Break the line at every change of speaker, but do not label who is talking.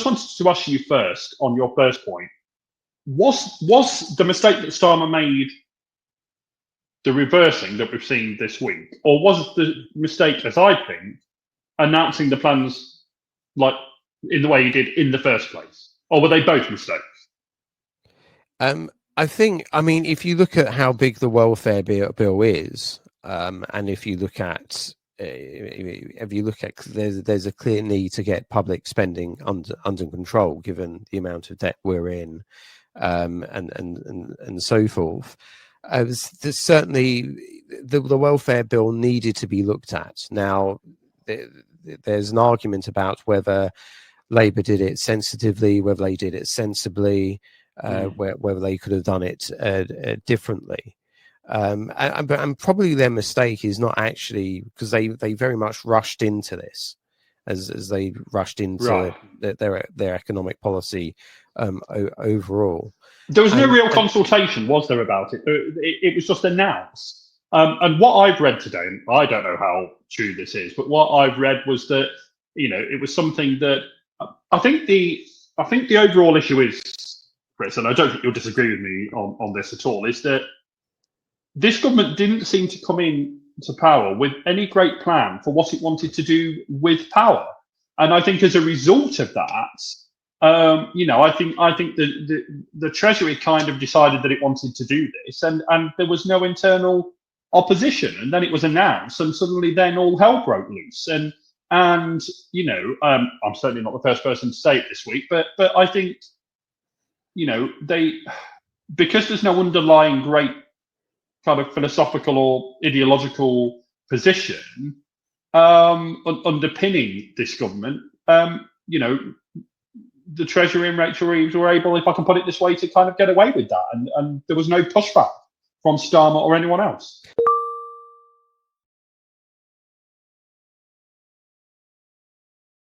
wanted to ask you first on your first point. Was the mistake that Starmer made the reversing that we've seen this week, or was the mistake, as I think, announcing the plans like in the way he did in the first place, or were they both mistakes?
I mean, if you look at how big the welfare bill is, and if you look at there's a clear need to get public spending under control, given the amount of debt we're in, and so forth. There's certainly the welfare bill needed to be looked at. Now, there's an argument about whether Labour did it sensitively, whether they did it sensibly, whether they could have done it differently. And probably their mistake is not actually because they very much rushed into this, as they rushed into their economic policy overall.
There was no real consultation, was there, about it? It was just announced. And what I've read today, and I don't know how true this is, but what I've read was that it was something that I think the overall issue is, Chris, and I don't think you'll disagree with me on this at all, is that this government didn't seem to come in to power with any great plan for what it wanted to do with power. And I think as a result of that, I think the Treasury kind of decided that it wanted to do this, and there was no internal opposition, and then it was announced, and suddenly then all hell broke loose. And I'm certainly not the first person to say it this week, but I think because there's no underlying great kind of philosophical or ideological position underpinning this government, the Treasury and Rachel Reeves were able, if I can put it this way, to kind of get away with that. And there was no pushback from Starmer or anyone else.